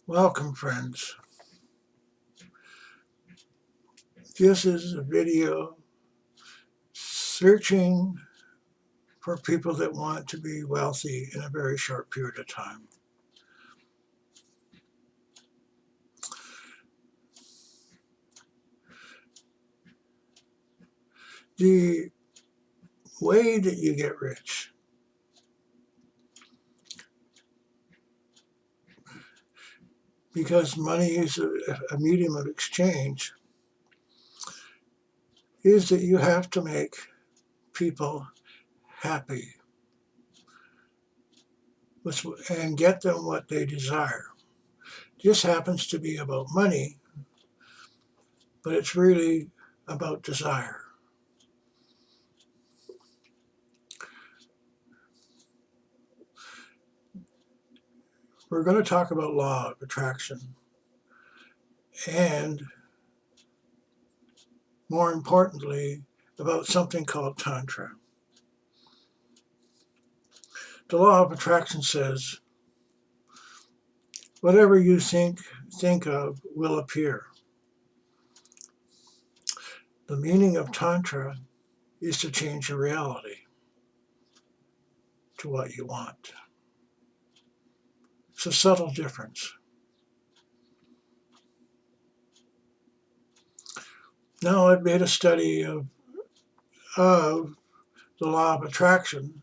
Welcome, friends. This is a video searching for people that want to be wealthy in a very short period of time. The way that you get rich because money is a medium of exchange is that you have to make people happy and get them what they desire. This happens to be about money, but it's really about desire. We're going to talk about law of attraction and, more importantly, about something called Tantra. The law of attraction says, whatever you think of will appear. The meaning of Tantra is to change your reality to what you want. It's a subtle difference. Now, I've made a study of the law of attraction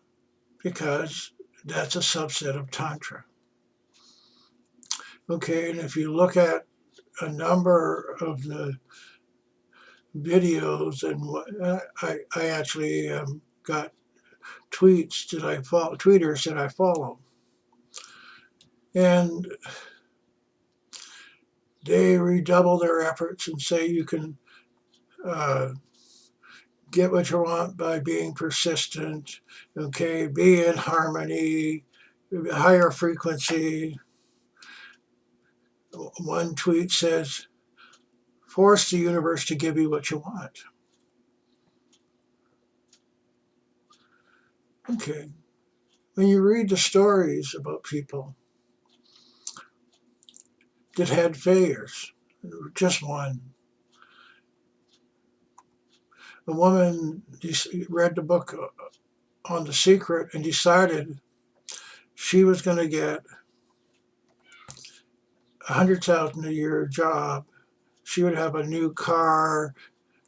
because that's a subset of Tantra. Okay, and if you look at a number of the videos, and I actually got tweeters that I follow, and they redouble their efforts and say you can get what you want by being persistent, okay, be in harmony, higher frequency. One tweet says, force the universe to give you what you want. Okay, when you read the stories about people that had failures, just one. The woman read the book on The Secret and decided she was going to get $100,000 a year job. She would have a new car.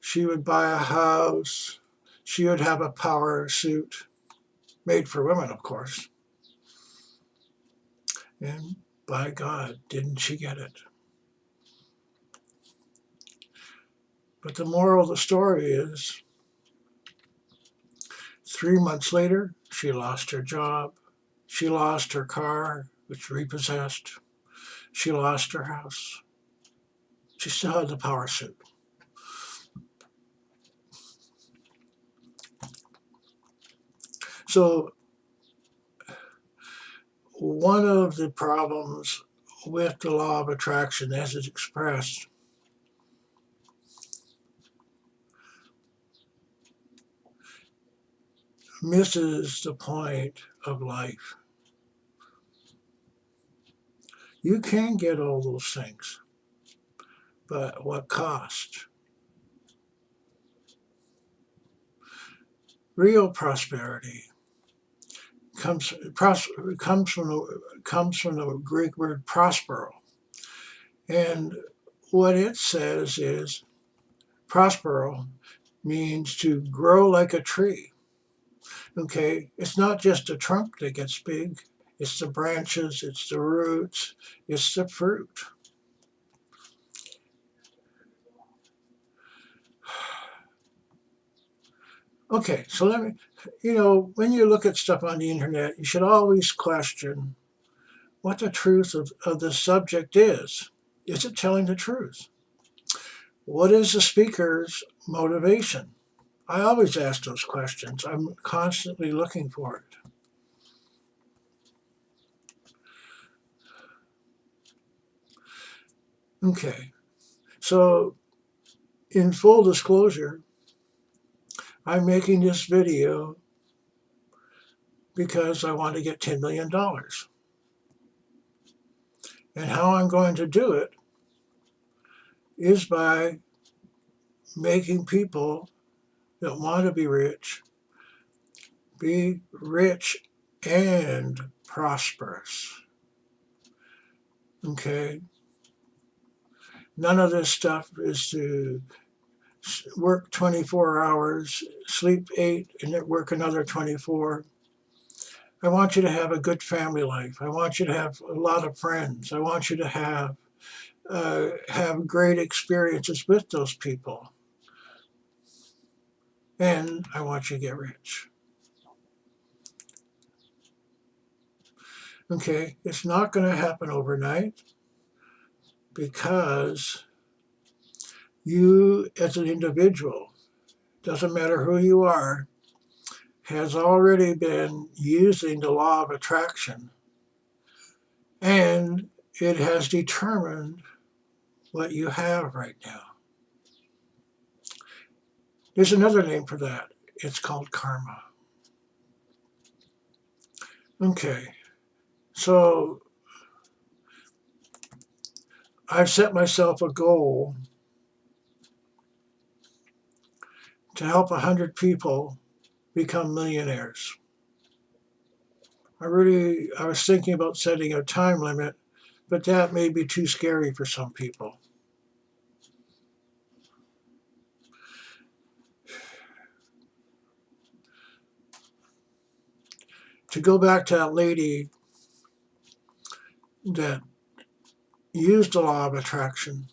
She would buy a house. She would have a power suit, made for women, of course. And by God, didn't she get it? But the moral of the story is, 3 months later, she lost her job. She lost her car, which repossessed. She lost her house. She still had the power suit. So one of the problems with the law of attraction as it's expressed misses the point of life. You can get all those things, but what cost? Real prosperity comes from the Greek word prospero, and what it says is prospero means to grow like a tree. Okay, it's not just the trunk that gets big, it's the branches, it's the roots, it's the fruit. Okay, so let me, when you look at stuff on the internet, you should always question what the truth of the subject is. Is it telling the truth? What is the speaker's motivation? I always ask those questions. I'm constantly looking for it. Okay, so in full disclosure, I'm making this video because I want to get $10 million. And how I'm going to do it is by making people that want to be rich and prosperous. Okay? None of this stuff is to work 24 hours, sleep 8, and then work another 24. I want you to have a good family life. I want you to have a lot of friends. I want you to have great experiences with those people. And I want you to get rich. Okay, it's not going to happen overnight because you, as an individual, doesn't matter who you are, has already been using the law of attraction, and it has determined what you have right now. There's another name for that. It's called karma. Okay, so I've set myself a goal to help 100 people become millionaires. I was thinking about setting a time limit, but that may be too scary for some people. To go back to that lady that used the law of attraction,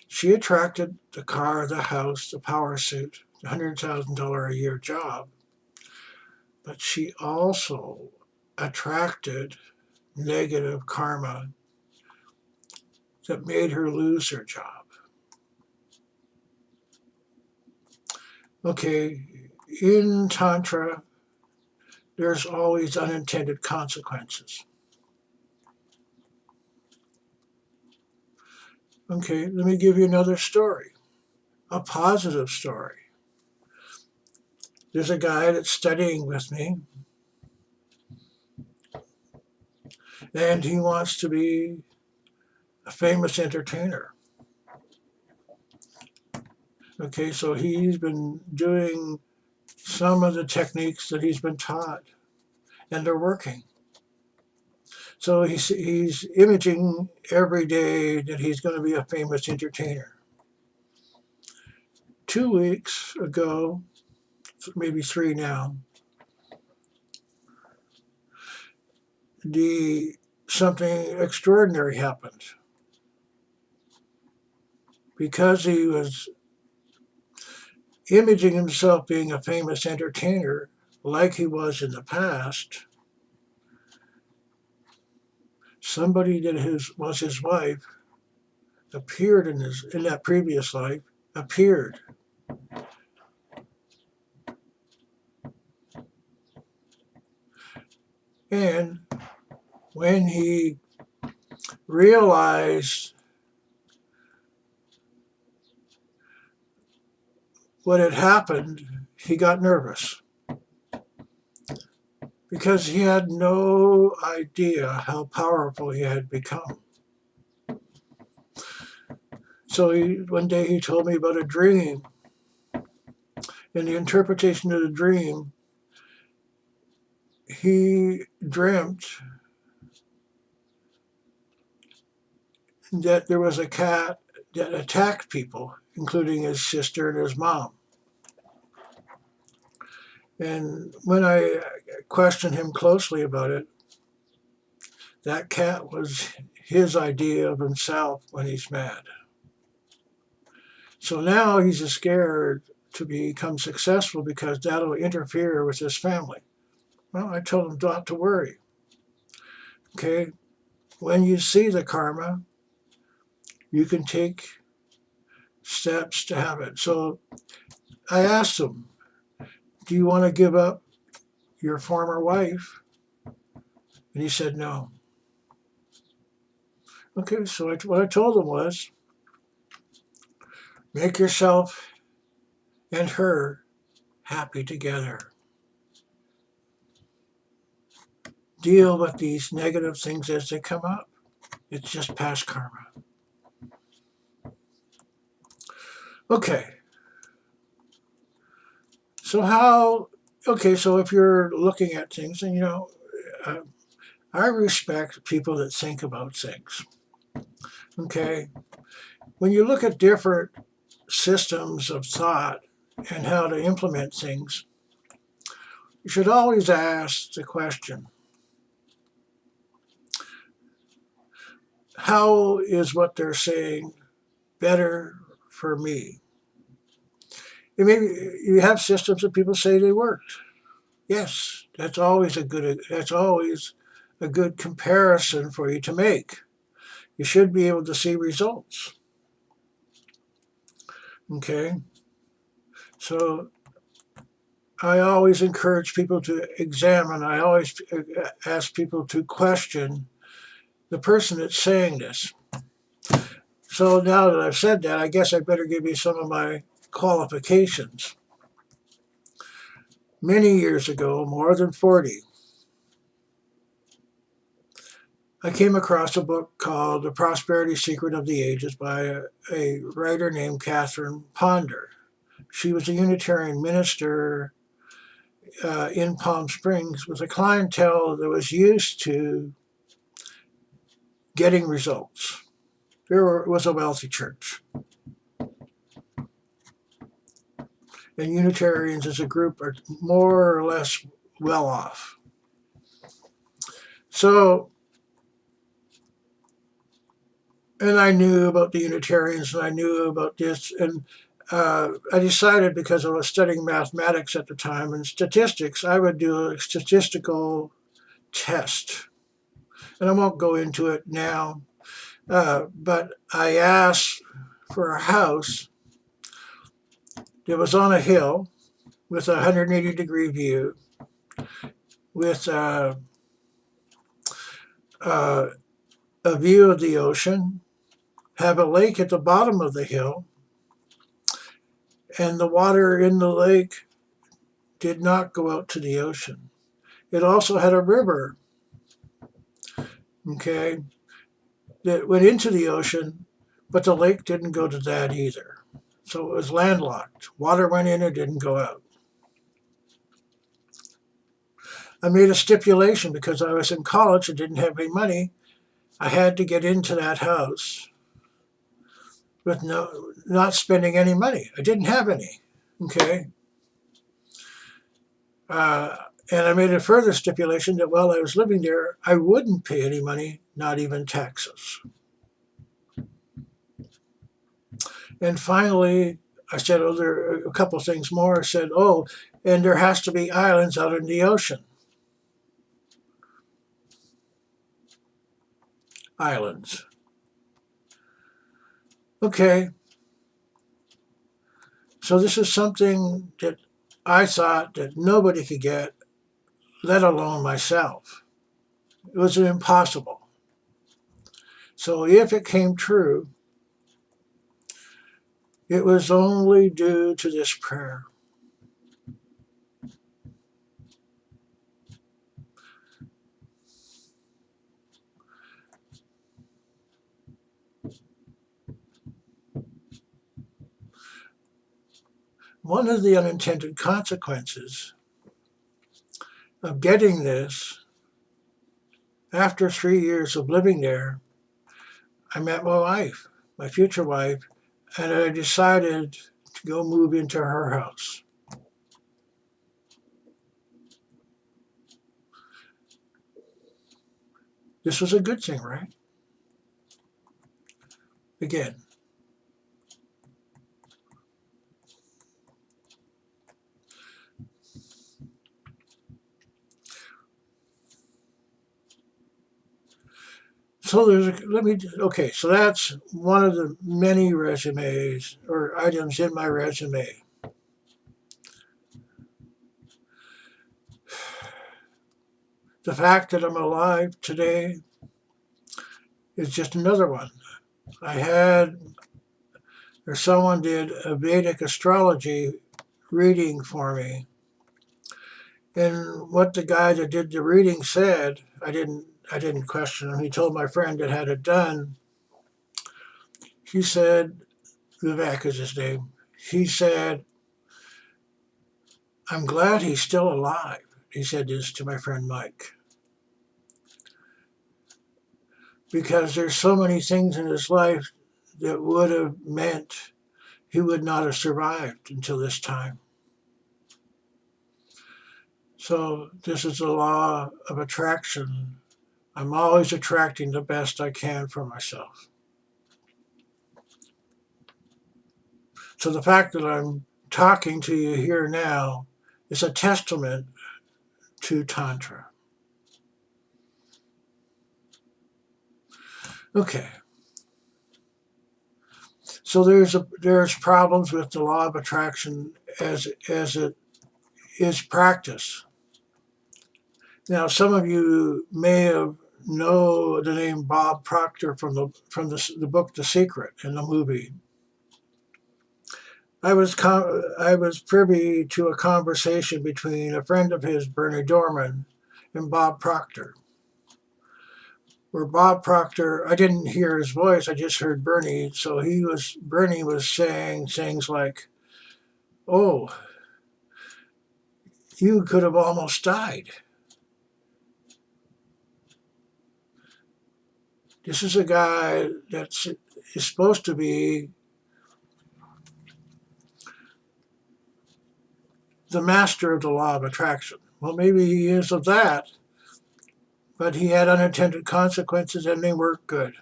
she attracted the car, the house, the power suit, the $100,000 a year job, but she also attracted negative karma that made her lose her job. Okay, in Tantra, there's always unintended consequences. Okay, let me give you another story, a positive story. There's a guy that's studying with me, and he wants to be a famous entertainer. Okay, so he's been doing some of the techniques that he's been taught, and they're working. So he's imaging every day that he's going to be a famous entertainer. 2 weeks ago, maybe 3 now, something extraordinary happened. Because he was imaging himself being a famous entertainer like he was in the past, somebody that was his wife appeared in that previous life, appeared. And when he realized what had happened, he got nervous because he had no idea how powerful he had become. So one day he told me about a dream. In the interpretation of the dream, he dreamt that there was a cat that attacked people, including his sister and his mom. And when I questioned him closely about it, that cat was his idea of himself when he's mad. So now he's scared to become successful because that'll interfere with his family. Well, I told him not to worry. Okay, when you see the karma, you can take steps to have it. So I asked him, do you want to give up your former wife? And he said no. Okay, so what I told him was, make yourself and her happy together. deal with these negative things as they come up. It's just past karma. Okay. So if you're looking at things, and I respect people that think about things. Okay. When you look at different systems of thought and how to implement things, you should always ask the question, how is what they're saying better for me? And maybe you have systems that people say they worked. Yes, that's always a good comparison for you to make. You should be able to see results. Okay? So I always encourage people to examine. I always ask people to question the person that's saying this. So now that I've said that, I guess I better give you some of my qualifications. Many years ago, more than 40, I came across a book called The Prosperity Secret of the Ages by a writer named Catherine Ponder. She was a Unitarian minister in Palm Springs with a clientele that was used to getting results. There was a wealthy church. And Unitarians as a group are more or less well off. So, and I knew about the Unitarians and I knew about this, and I decided, because I was studying mathematics at the time and statistics, I would do a statistical test. And I won't go into it now, but I asked for a house that was on a hill with a 180-degree view, with a view of the ocean, have a lake at the bottom of the hill, and the water in the lake did not go out to the ocean. It also had a river, okay, that went into the ocean, but the lake didn't go to that either. So it was landlocked. Water went in, it didn't go out. I made a stipulation because I was in college and didn't have any money. I had to get into that house with not spending any money. I didn't have any, okay? And I made a further stipulation that while I was living there, I wouldn't pay any money, not even taxes. And finally, I said, there are a couple of things more. I said, and there has to be islands out in the ocean. Islands. Okay. So this is something that I thought that nobody could get, let alone myself. It was impossible. So if it came true, it was only due to this prayer. One of the unintended consequences of getting this, after 3 years of living there, I met my wife, my future wife, and I decided to go move into her house. This was a good thing, right? Again. So so that's one of the many resumes or items in my resume. The fact that I'm alive today is just another one. Someone did a Vedic astrology reading for me, And what the guy that did the reading said, I didn't question him. He told my friend that had it done. He said, Vivek is his name. He said, I'm glad he's still alive. He said this to my friend Mike. Because there's so many things in his life that would have meant he would not have survived until this time. So this is the law of attraction. I'm always attracting the best I can for myself. So the fact that I'm talking to you here now is a testament to Tantra. Okay. So there's problems with the law of attraction as it is practiced. Now, some of you may have know the name Bob Proctor from the book The Secret and the movie. I was privy to a conversation between a friend of his, Bernie Dorman, and Bob Proctor. Where Bob Proctor, I didn't hear his voice, I just heard Bernie. So Bernie was saying things like, "Oh, you could have almost died." This is a guy is supposed to be the master of the law of attraction. Well, maybe he is of that, but he had unintended consequences and they weren't good.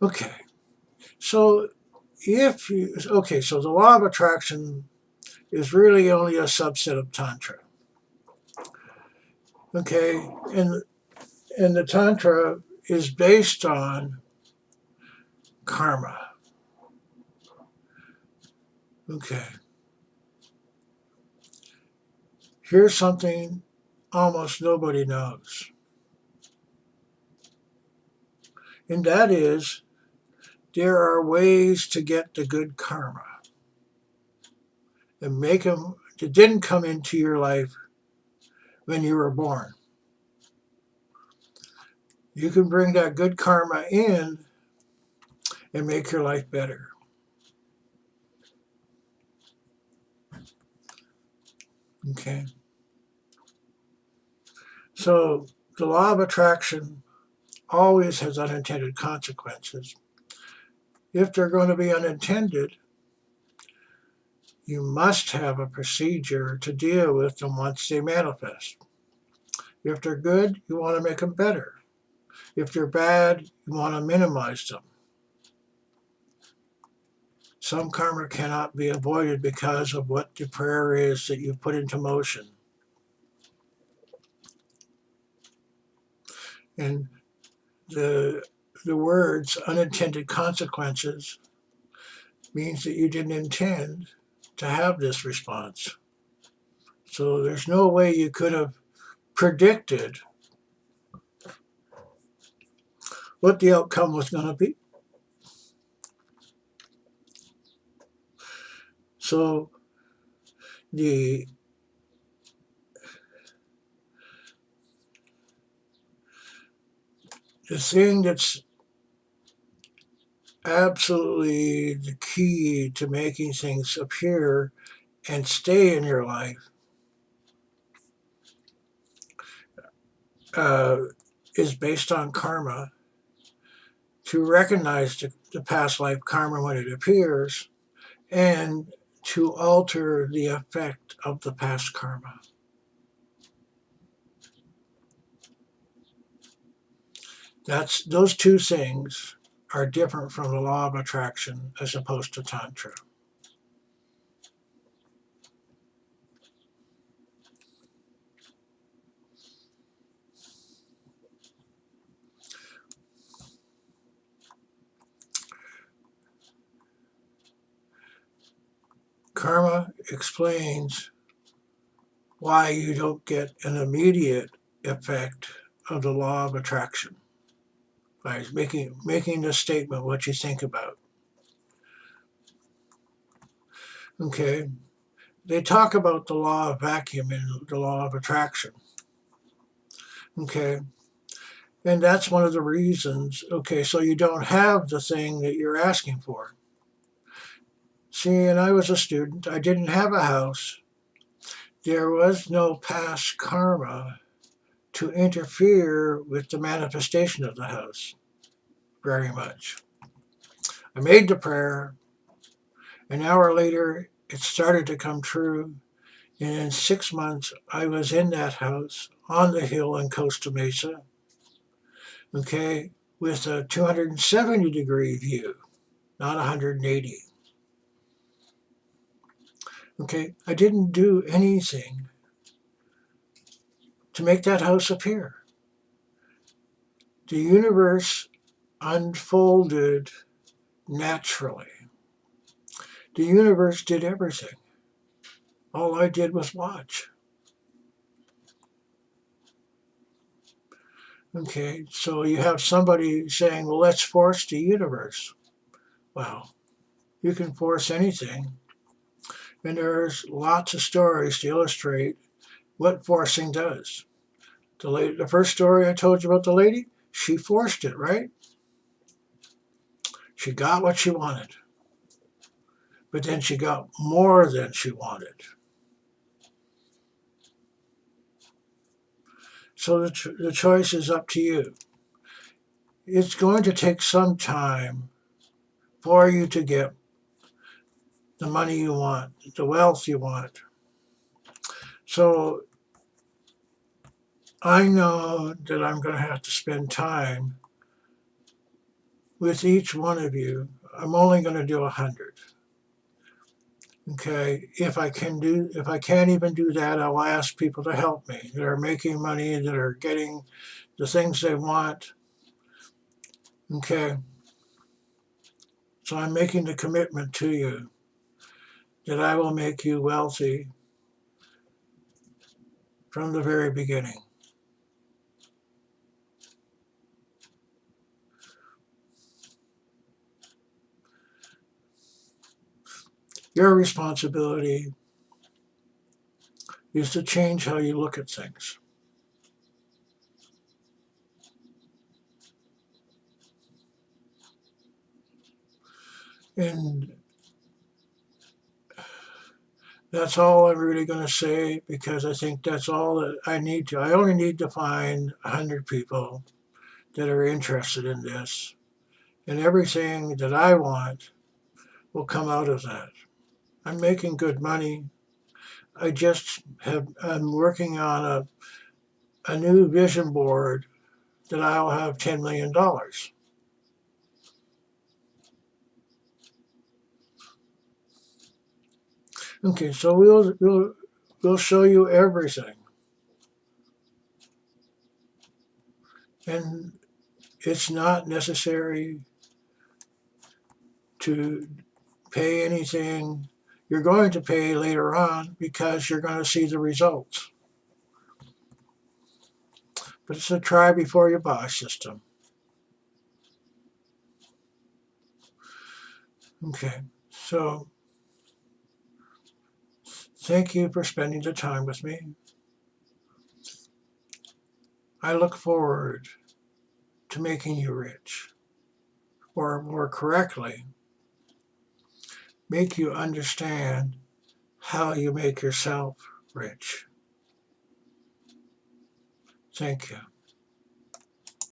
Okay, so so the law of attraction is really only a subset of Tantra. Okay, and the Tantra is based on karma. Okay. Here's something almost nobody knows. And that is, there are ways to get the good karma and make them that didn't come into your life when you were born. You can bring that good karma in and make your life better. Okay. So the law of attraction always has unintended consequences. If they're going to be unintended, you must have a procedure to deal with them once they manifest. If they're good, you want to make them better. If they're bad, you want to minimize them. Some karma cannot be avoided because of what the prayer is that you put into motion. And the words unintended consequences means that you didn't intend to have this response. So there's no way you could have predicted what the outcome was going to be. So the thing that's absolutely the key to making things appear and stay in your life is based on karma. To recognize the past life karma when it appears and to alter the effect of the past karma. Those two things are different from the law of attraction as opposed to Tantra. Karma explains why you don't get an immediate effect of the law of attraction by making the statement what you think about. Okay, they talk about the law of vacuum and the law of attraction. Okay, and that's one of the reasons. Okay, so you don't have the thing that you're asking for. See, and I was a student, I didn't have a house. There was no past karma to interfere with the manifestation of the house very much. I made the prayer. An hour later, it started to come true. And in 6 months, I was in that house on the hill in Costa Mesa, okay, with a 270-degree view, not 180. Okay, I didn't do anything to make that house appear. The universe unfolded naturally. The universe did everything. All I did was watch. Okay, so you have somebody saying, well, let's force the universe. Well, you can force anything. And there's lots of stories to illustrate what forcing does. The first story I told you about the lady, she forced it, right? She got what she wanted. But then she got more than she wanted. So the choice is up to you. It's going to take some time for you to get the money you want, the wealth you want. So I know that I'm going to have to spend time with each one of you. I'm only going to do 100. Okay, if I can't even do that, I'll ask people to help me that are making money, that are getting the things they want. Okay, so I'm making the commitment to you that I will make you wealthy from the very beginning. Your responsibility is to change how you look at things. And that's all I'm really going to say, because I think that's all that I need to. I only need to find 100 people that are interested in this. And everything that I want will come out of that. I'm making good money. I'm working on a new vision board that I'll have $10 million. Okay, so we'll show you everything. And it's not necessary to pay anything. You're going to pay later on because you're going to see the results. But it's a try before you buy system. Okay, so thank you for spending the time with me. I look forward to making you rich, or more correctly, make you understand how you make yourself rich. Thank you.